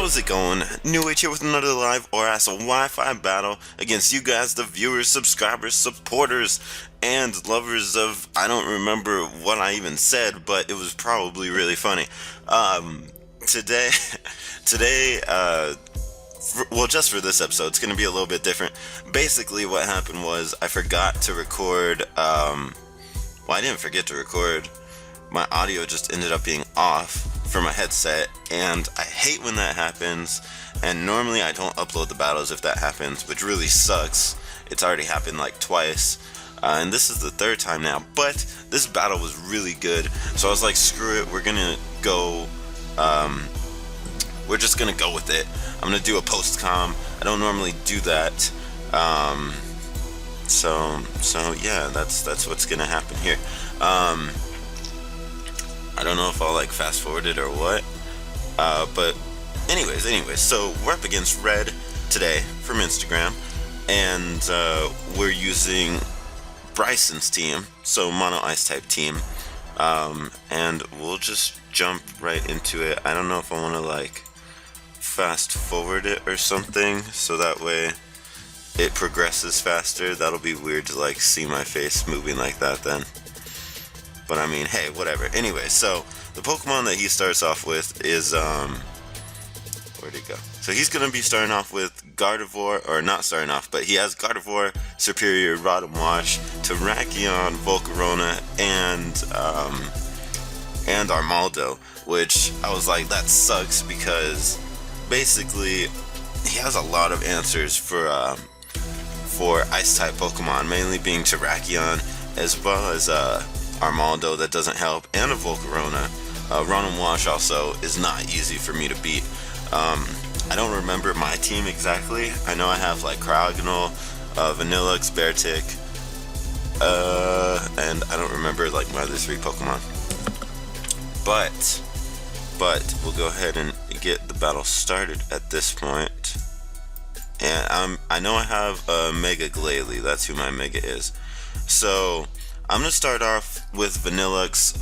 How's it going? NewAge here with another live ORAS Wi-Fi battle against you guys, the viewers, subscribers, supporters, and lovers of, I don't remember what I even said, but it was probably really funny. Today, today, well, just for this episode, it's going to be a little bit different. Basically, what happened was I forgot to record, well, I didn't forget to record. My audio just ended up being off for my headset, and I hate when that happens. And normally I don't upload the battles if that happens, which really sucks. It's already happened like twice, and this is the third time now. But this battle was really good, so I was like, screw it, we're gonna go. We're just gonna go with it. I'm gonna do a post-com. I don't normally do that. So yeah, that's what's gonna happen here. I don't know if I'll like fast forward it or what, but anyways, so we're up against Red today from Instagram, and we're using Bryson's team, so mono ice type team, and we'll just jump right into it. I don't know if I want to like fast forward it or something, so that way it progresses faster. That'll be weird to like see my face moving like that then. But I mean, hey, whatever. Anyway, so the Pokemon that he starts off with is, where'd he go? So he's going to be starting off with Gardevoir, or not starting off, but he has Gardevoir, Superior, Rotom Wash, Terrakion, Volcarona, and Armaldo, which I was like, that sucks, because basically he has a lot of answers for Ice-type Pokemon, mainly being Terrakion, as well as, Armaldo that doesn't help, and a Volcarona. Rotom Wash also is not easy for me to beat. I don't remember my team exactly. I know I have like Cryogonal, Vanillux, Beartick, and I don't remember like my other three Pokemon. But we'll go ahead and get the battle started at this point. And I know I have Mega Glalie. That's who my Mega is. So I'm going to start off with Vanillux,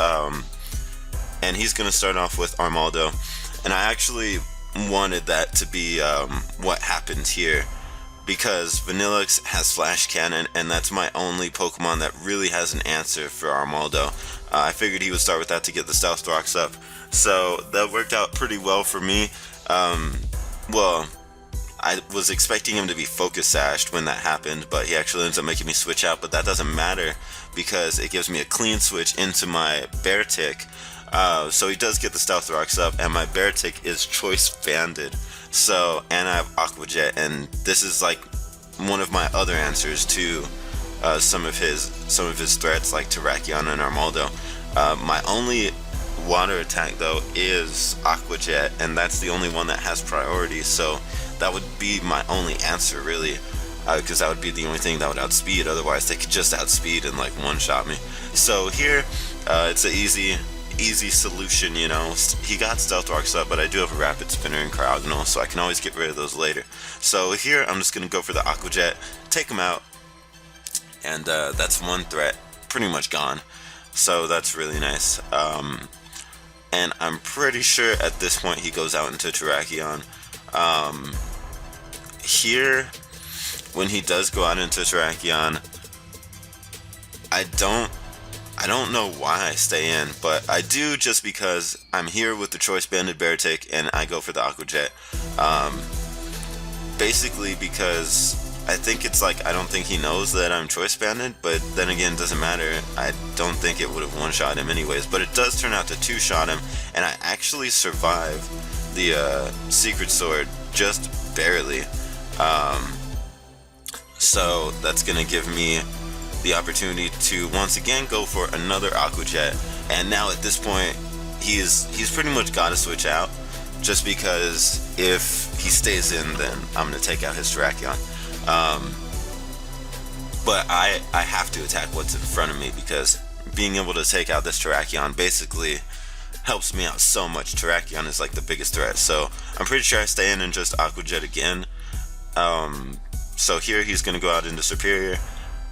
and he's going to start off with Armaldo. And I actually wanted that to be what happened here, because Vanillux has Flash Cannon, and that's my only Pokemon that really has an answer for Armaldo. I figured he would start with that to get the Stealth Rocks up, so that worked out pretty well for me. Well, I was expecting him to be Focus Sashed when that happened, but he actually ends up making me switch out, but that doesn't matter because it gives me a clean switch into my Beartick. So he does get the Stealth Rocks up, and my Beartick is Choice Banded. So, and I have Aqua Jet, and this is like one of my other answers to some of his threats like Terrakion and Armaldo. My only water attack though is Aqua Jet, and that's the only one that has priority, so that would be my only answer really, because that would be the only thing that would outspeed. Otherwise they could just outspeed and like one-shot me. So here, it's an easy solution, you know. He got Stealth Rocks up, but I do have a Rapid Spinner and Cryogonal, so I can always get rid of those later. So here, I'm just going to go for the Aqua Jet, take him out, and that's one threat pretty much gone. So that's really nice. And I'm pretty sure at this point he goes out into Terrakion. Here, when he does go out into Terrakion, I don't know why I stay in, but I do just because I'm here with the Choice Banded Beartick and I go for the Aqua Jet. Basically because I think it's like, I don't think he knows that I'm Choice Banded, but then again, it doesn't matter. I don't think it would have one-shot him anyways, but it does turn out to two-shot him, and I actually survive the Secret Sword just barely. So that's gonna give me the opportunity to once again go for another Aqua Jet, and now at this point he's pretty much got to switch out, just because if he stays in, then I'm gonna take out his Terrakion. But I have to attack what's in front of me, because being able to take out this Terrakion basically helps me out so much. Terrakion is like the biggest threat, so I'm pretty sure I stay in and just Aqua Jet again. So here he's gonna go out into Superior.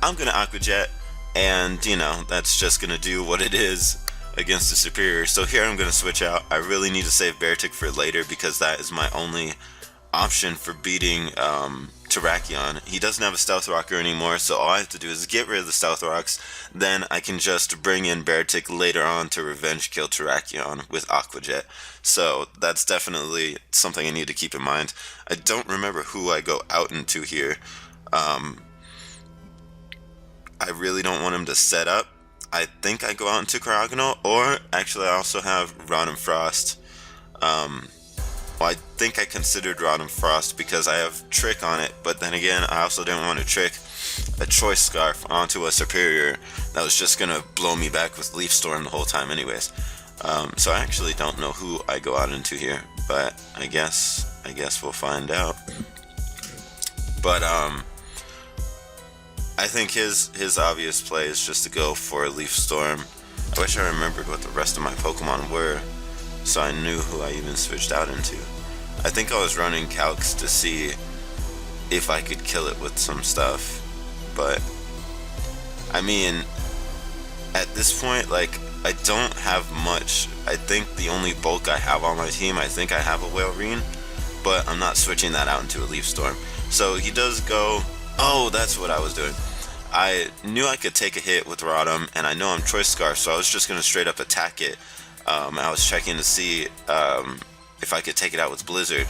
I'm gonna Aqua Jet, and you know, that's just gonna do what it is. against the superior. So here I'm going to switch out. I really need to save Beartic for later because that is my only option for beating Terrakion. He doesn't have a Stealth Rocker anymore, so all I have to do is get rid of the Stealth Rocks. Then I can just bring in Beartic later on to revenge kill Terrakion with Aqua Jet. So that's definitely something I need to keep in mind. I don't remember who I go out into here. I really don't want him to set up. I think I go out into Cryogonal, or actually I also have Rod and Frost. Well, I think I considered Rod and Frost because I have Trick on it, but then again, I also didn't want to trick a Choice Scarf onto a superior that was just gonna blow me back with Leaf Storm the whole time anyways. So I actually don't know who I go out into here, but I guess we'll find out. But I think his obvious play is just to go for a Leaf Storm. I wish I remembered what the rest of my Pokemon were, so I knew who I even switched out into. I think I was running calcs to see if I could kill it with some stuff, but I mean, at this point, like, I don't have much. I think the only bulk I have on my team, I think I have a Whalrene, but I'm not switching that out into a Leaf Storm. So he does go, oh, that's what I was doing. I knew I could take a hit with Rotom, and I know I'm Choice Scarf, so I was just going to straight up attack it. I was checking to see if I could take it out with Blizzard,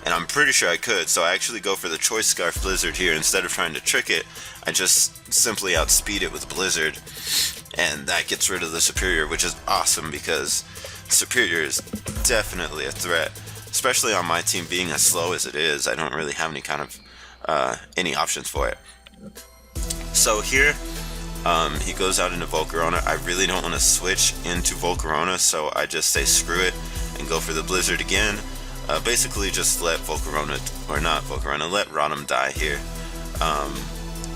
and I'm pretty sure I could, so I actually go for the Choice Scarf Blizzard here. Instead of trying to trick it, I just simply outspeed it with Blizzard, and that gets rid of the Superior, which is awesome because Superior is definitely a threat, especially on my team being as slow as it is. I don't really have any kind of any options for it. So here he goes out into Volcarona. I really don't want to switch into Volcarona, so I just say screw it and go for the Blizzard again. Basically just let Volcarona, or not Volcarona, let Rotom die here.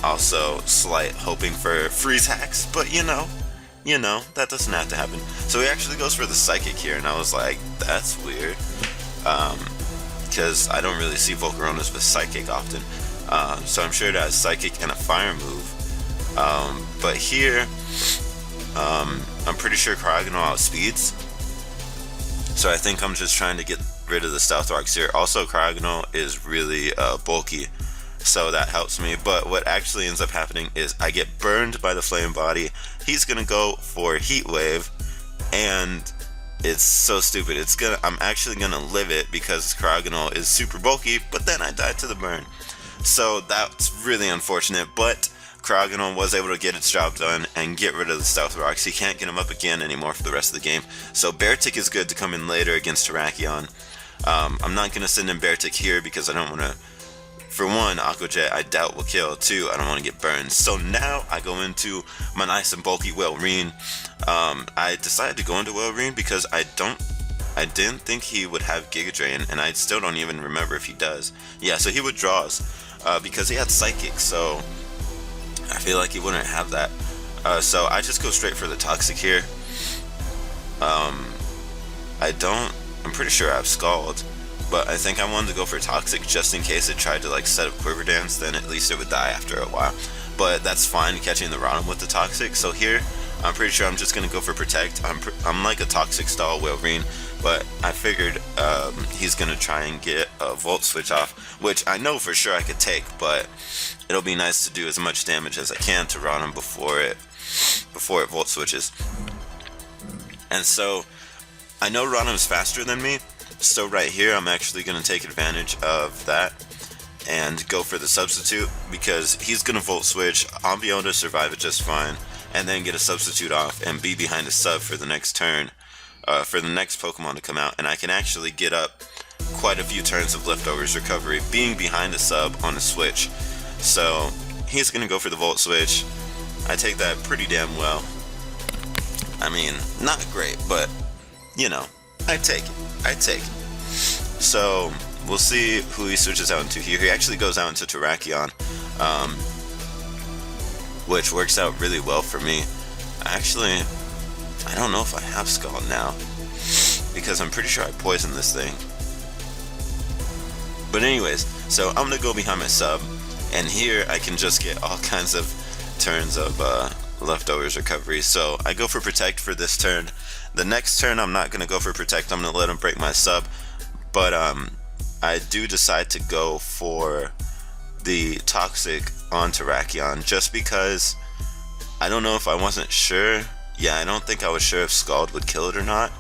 Also slight hoping for Freeze Hacks, but you know, that doesn't have to happen. So he actually goes for the Psychic here, and I was like, that's weird. Because I don't really see Volcaronas with Psychic often. So I'm sure it has Psychic and a Fire move. But here, I'm pretty sure Cryogonal outspeeds. So I think I'm just trying to get rid of the Stealth Rocks here. Also, Cryogonal is really bulky, so that helps me. But what actually ends up happening is I get burned by the Flame Body. He's gonna go for Heat Wave, and it's so stupid. I'm actually gonna live it because Cryogonal is super bulky, but then I died to the burn. So that's really unfortunate, but Cryogonal was able to get its job done and get rid of the Stealth Rocks. He can't get him up again anymore for the rest of the game. So Beartic is good to come in later against Terrakion. I'm not going to send in Beartic here because I don't want to, for one, Aqua Jet I doubt will kill. Two, I don't want to get burned. So now I go into my nice and bulky Whalrene. I decided to go into Whalrene because I didn't think he would have Giga Drain, and I still don't even remember if he does. Yeah, so he withdraws because he had Psychic, so I feel like he wouldn't have that. So I just go straight for the Toxic here. I'm pretty sure I have Scald, but I think I wanted to go for Toxic just in case it tried to like set up Quiver Dance, then at least it would die after a while. But that's fine catching the Rotom with the Toxic. So here, I'm pretty sure I'm just going to go for Protect. I'm like a Toxic style Whalrene, but I figured he's going to try and get a Volt Switch off, which I know for sure I could take, but it'll be nice to do as much damage as I can to Rotom before it Volt Switches. And so I know Rotom's faster than me, so right here I'm actually going to take advantage of that and go for the Substitute because he's going to Volt Switch. I'll be able to survive it just fine and then get a Substitute off and be behind a sub for the next turn, for the next Pokemon to come out, and I can actually get up quite a few turns of Leftovers recovery being behind a sub on a switch. So he's going to go for the Volt Switch. I take that pretty damn well. I mean, not great, but you know, I take it. So we'll see who he switches out into here. He actually goes out into Terrakion, which works out really well for me. Actually, I don't know if I have Scald now because I'm pretty sure I poisoned this thing. But anyways, so I'm gonna go behind my sub, and here I can just get all kinds of turns of leftovers recovery. So I go for protect for this turn. The next turn I'm not gonna go for protect. I'm gonna let him break my sub. But I do decide to go for the toxic on Terrakion just because I don't know if I wasn't sure. Yeah, I don't think I was sure if Scald would kill it or not,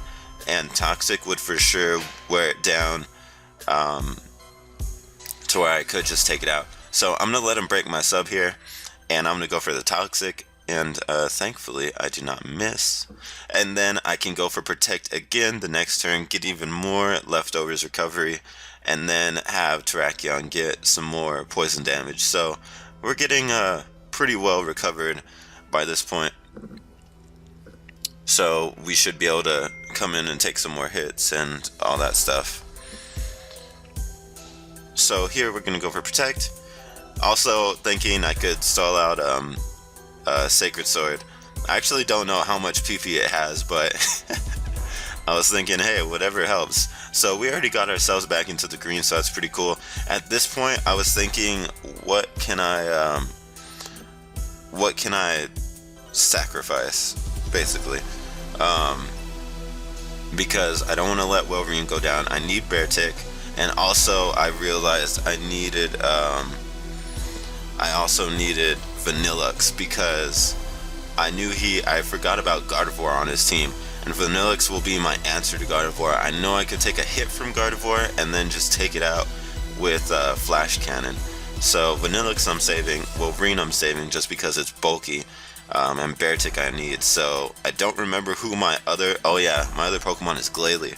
and toxic would for sure wear it down to where I could just take it out. So I'm gonna let him break my sub here, and I'm gonna go for the toxic, and thankfully I do not miss. And then I can go for protect again the next turn, get even more leftovers recovery, and then have Terrakion get some more poison damage. So we're getting pretty well recovered by this point. So we should be able to come in and take some more hits and all that stuff. So here we're gonna go for protect. Also thinking I could stall out Sacred Sword. I actually don't know how much PP it has, but I was thinking, hey, whatever helps. So we already got ourselves back into the green, so that's pretty cool. At this point, I was thinking, what can I sacrifice, basically, because I don't want to let Welreen go down. I need Bear Tick, and also I realized I needed, I also needed Vanillux because I knew I forgot about Gardevoir on his team, and Vanillux will be my answer to Gardevoir. I know I could take a hit from Gardevoir and then just take it out with Flash Cannon. So Vanillux I'm saving, Wolverine I'm saving just because it's bulky, and Beartic I need. So I don't remember who my other, oh yeah, my other Pokemon is Glalie.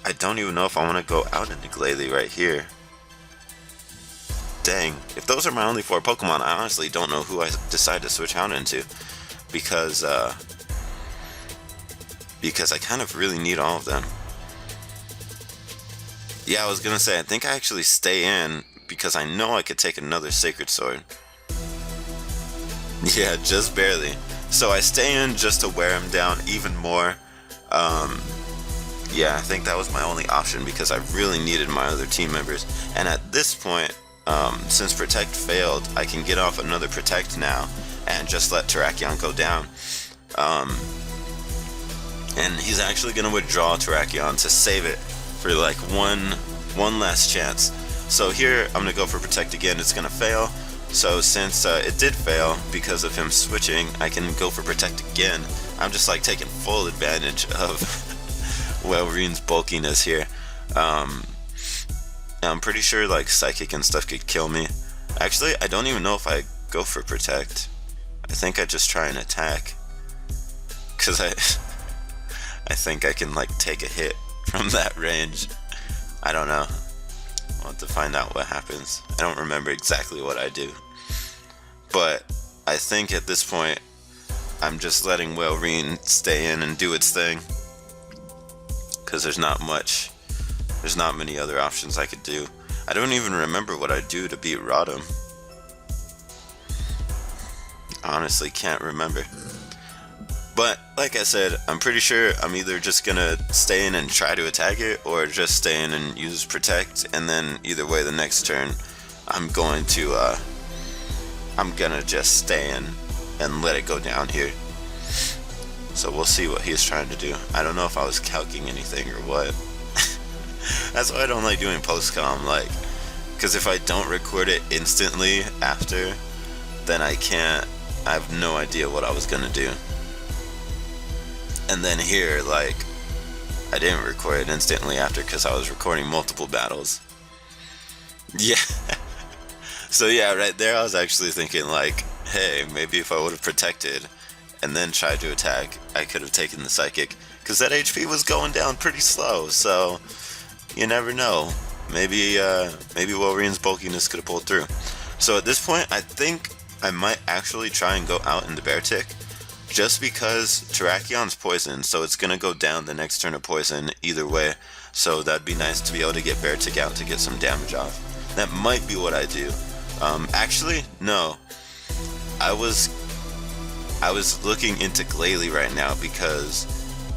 I don't even know if I want to go out into Glalie right here. Dang, if those are my only 4 Pokemon, I honestly don't know who I decide to switch out into, because I kind of really need all of them. Yeah, I was gonna say, I think I actually stay in because I know I could take another Sacred Sword. Yeah, just barely. So I stay in just to wear him down even more. Yeah, I think that was my only option because I really needed my other team members. And at this point, since Protect failed, I can get off another Protect now and just let Terrakion go down. And he's actually going to withdraw Terrakion to save it for like one last chance. So here I'm going to go for Protect again. It's going to fail. So since it did fail because of him switching, I can go for Protect again. I'm just like taking full advantage of Welreen's bulkiness here. I'm pretty sure like Psychic and stuff could kill me. Actually, I don't even know if I go for Protect. I think I just try and attack, because I think I can like take a hit from that range. I don't know. I'll have to find out what happens. I don't remember exactly what I do, but I think at this point I'm just letting Welreen stay in and do its thing, because there's not many other options I could do. I don't even remember what I do to beat Rodham. Honestly can't remember. But like I said, I'm pretty sure I'm either just gonna stay in and try to attack it, or just stay in and use Protect, and then either way the next turn I'm gonna just stay in and let it go down here. So we'll see what he's trying to do. I don't know if I was calcing anything or what. That's why I don't like doing post-com, like, because if I don't record it instantly after, then I have no idea what I was gonna do. And then here, like, I didn't record it instantly after because I was recording multiple battles. Yeah. So yeah, right there I was actually thinking like, hey, maybe if I would have protected and then tried to attack, I could have taken the Psychic, because that HP was going down pretty slow, so you never know. Maybe Wolverine's bulkiness could have pulled through. So at this point, I think I might actually try and go out into Beartic, just because Terrakion's poison, so it's gonna go down the next turn of poison either way. So that'd be nice to be able to get Beartic out to get some damage off. That might be what I do. Actually, no. I was looking into Glalie right now, because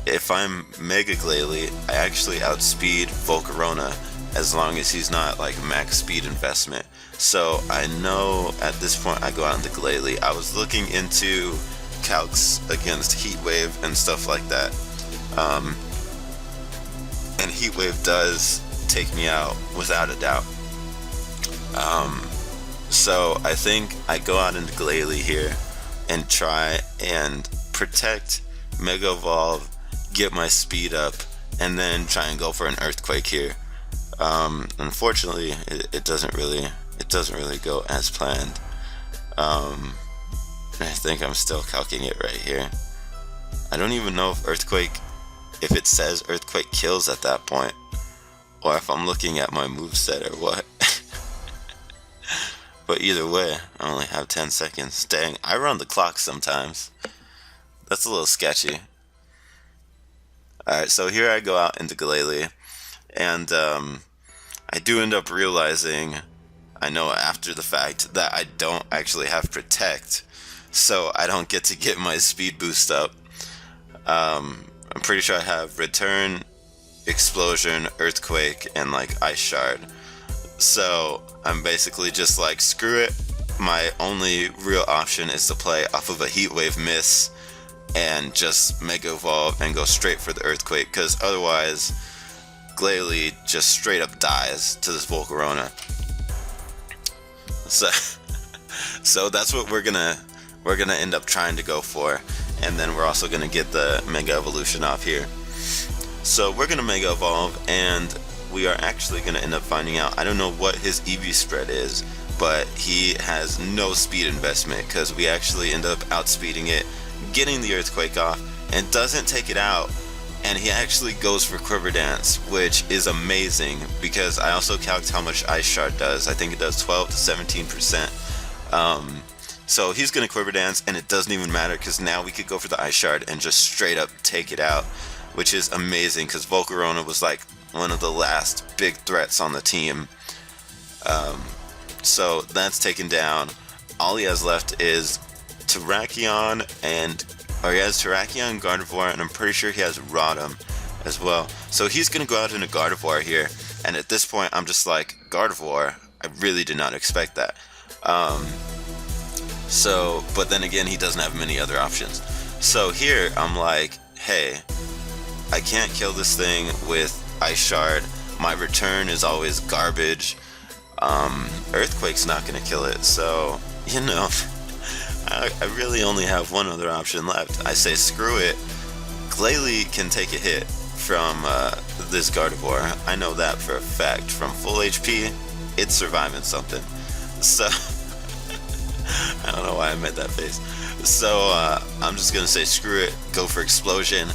if I'm Mega Glalie, I actually outspeed Volcarona as long as he's not like max speed investment. So I know at this point I go out into Glalie. I was looking into calcs against Heat Wave and stuff like that. And Heat Wave does take me out without a doubt. So I think I go out into Glalie here and try and protect, Mega Evolve, get my speed up, and then try and go for an Earthquake here. Unfortunately, it doesn't really go as planned. I think I'm still calcing it right here. I don't even know if it says Earthquake kills at that point, or if I'm looking at my moveset or what. But either way, I only have 10 seconds. Dang, I run the clock sometimes. That's a little sketchy. Alright, so here I go out into Glalie, and I do end up realizing, I know after the fact, that I don't actually have Protect, so I don't get to get my speed boost up. I'm pretty sure I have Return, Explosion, Earthquake, and like Ice Shard. So I'm basically just like, screw it. My only real option is to play off of a Heat Wave miss and just Mega Evolve and go straight for the Earthquake, because otherwise Glalie just straight up dies to this Volcarona. So that's what we're gonna end up trying to go for, and then we're also gonna get the Mega Evolution off here. So we're gonna Mega Evolve, and we are actually gonna end up finding out. I don't know what his EV spread is, but he has no speed investment, because we actually end up outspeeding it, getting the Earthquake off, and doesn't take it out. And he actually goes for Quiver Dance, which is amazing, because I also calculated how much Ice Shard does. I think it does 12 to 17%. So he's going to Quiver Dance, and it doesn't even matter, because now we could go for the Ice Shard and just straight up take it out, which is amazing, because Volcarona was like one of the last big threats on the team. So that's taken down. All he has left is Terrakion, he has Terrakion, Gardevoir, and I'm pretty sure he has Rotom as well. So he's going to go out into Gardevoir here, and at this point I'm just like, Gardevoir? I really did not expect that. But then again, he doesn't have many other options. So here I'm like, hey, I can't kill this thing with Ice Shard. My return is always garbage. Earthquake's not going to kill it, so, you know, I really only have one other option left. I say screw it. Glalie can take a hit from this Gardevoir. I know that for a fact. From full HP, it's surviving something. So, I don't know why I made that face. So, I'm just going to say screw it, go for Explosion,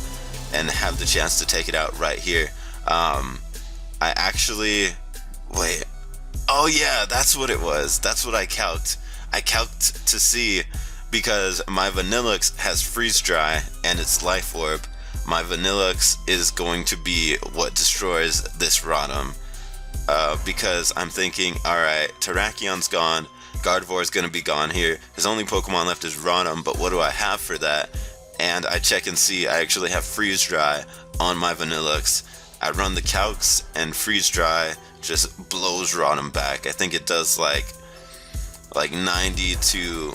and have the chance to take it out right here. I actually... Wait. Oh yeah, that's what it was. That's what I calced. I calced to see, because my Vanillux has Freeze Dry and its Life Orb. My Vanillux is going to be what destroys this Rotom. Because I'm thinking, alright, Terrakion's gone, Gardevoir's gonna be gone here. His only Pokemon left is Rotom, but what do I have for that? And I check and see I actually have Freeze Dry on my Vanillux. I run the calcs, and Freeze Dry just blows Rotom back. I think it does like 90 to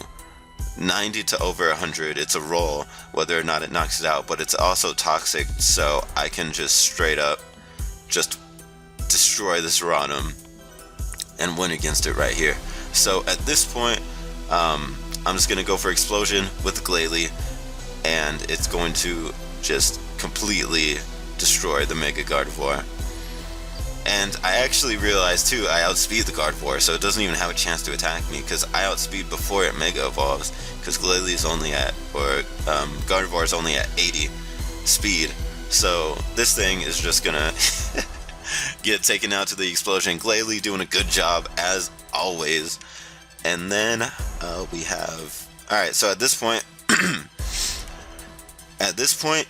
over 100. It's a roll, whether or not it knocks it out, but it's also toxic, so I can just straight up just destroy this Rotom and win against it right here. So at this point, I'm just gonna go for Explosion with Glalie, and it's going to just completely destroy the Mega Gardevoir. And I actually realized too, I outspeed the Gardevoir, so it doesn't even have a chance to attack me, because I outspeed before it Mega Evolves, because Glalie's only at, Gardevoir is only at 80 speed. So this thing is just gonna get taken out to the Explosion. Glalie doing a good job as always. And then we have, alright, so at this point,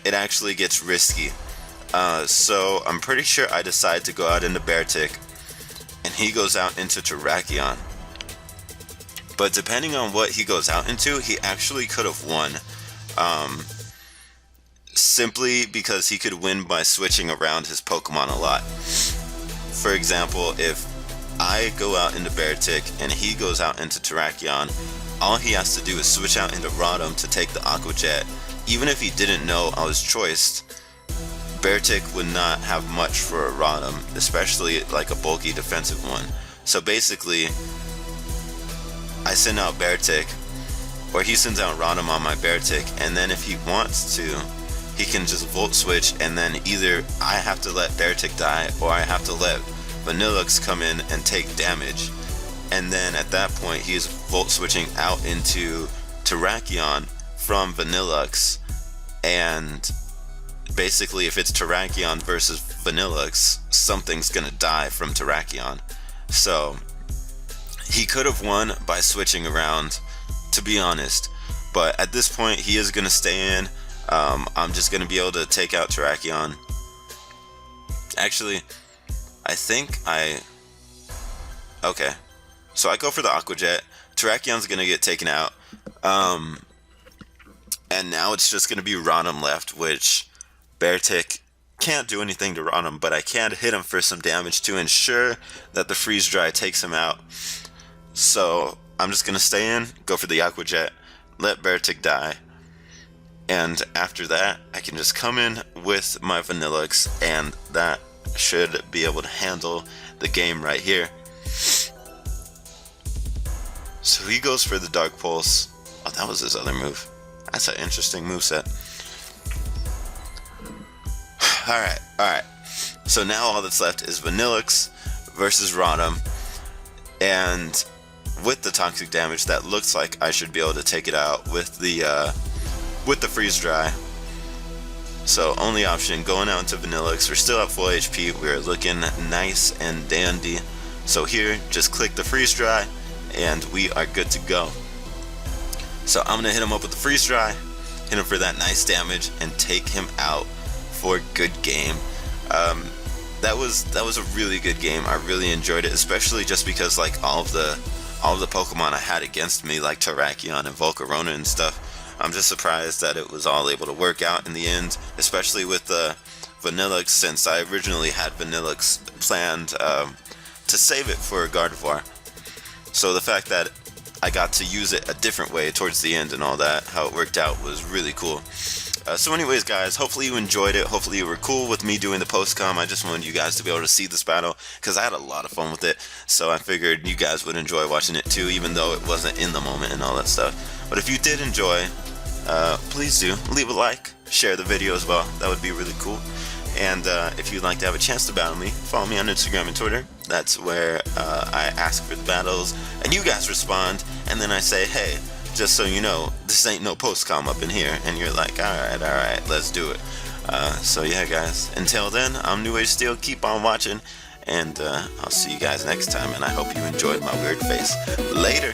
it actually gets risky. So I'm pretty sure I decide to go out into Beartic, and he goes out into Terrakion. But depending on what he goes out into, he actually could have won. Simply because he could win by switching around his Pokemon a lot. For example, if I go out into Beartic and he goes out into Terrakion, all he has to do is switch out into Rotom to take the Aqua Jet. Even if he didn't know I was choiced, Beartic would not have much for a Rotom, especially like a bulky defensive one. So basically, I send out Beartic, or he sends out Rotom on my Beartic, and then if he wants to, he can just Volt Switch, and then either I have to let Beartic die, or I have to let Vanillux come in and take damage. And then at that point, he is Volt Switching out into Terrakion from Vanillux, and basically if it's Terrakion versus Vanillux, something's gonna die from Terrakion. So he could have won by switching around, to be honest, but at this point he is gonna stay in. I'm just gonna be able to take out Terrakion. Actually, I think okay, so I go for the Aqua Jet. Terrakion's gonna get taken out, and now it's just gonna be Rotom left, which Beartic can't do anything to Rotom, but I can hit him for some damage to ensure that the Freeze Dry takes him out. So I'm just gonna stay in, go for the Aqua Jet, let Beartic die, and after that I can just come in with my Vanillux, and that should be able to handle the game right here. So he goes for the Dark Pulse. Oh, that was his other move. That's an interesting moveset. Alright. So now all that's left is Vanillux versus Rotom, and with the toxic damage, that looks like I should be able to take it out with the Freeze Dry. So only option, going out into Vanillux. We're still at full HP. We're looking nice and dandy. So here, just click the Freeze Dry, and we are good to go. So I'm gonna hit him up with the Freeze Dry, hit him for that nice damage, and take him out for a good game. That was a really good game. I really enjoyed it, especially just because like all of the Pokemon I had against me, like Terrakion and Volcarona and stuff. I'm just surprised that it was all able to work out in the end, especially with the Vanillux, since I originally had Vanillux planned to save it for Gardevoir. So the fact that I got to use it a different way towards the end and all that, how it worked out, was really cool. So anyways guys, hopefully you enjoyed it. Hopefully you were cool with me doing the post-com. I just wanted you guys to be able to see this battle because I had a lot of fun with it. So I figured you guys would enjoy watching it too, even though it wasn't in the moment and all that stuff. But if you did enjoy, please do leave a like, share the video as well. That would be really cool. And if you'd like to have a chance to battle me, follow me on Instagram and Twitter. That's where I ask for the battles and you guys respond, and then I say, hey, just so you know, this ain't no post-com up in here, and you're like, alright, let's do it. So yeah guys, until then, I'm NewAgeSteel, keep on watching, and I'll see you guys next time, and I hope you enjoyed my weird face. Later!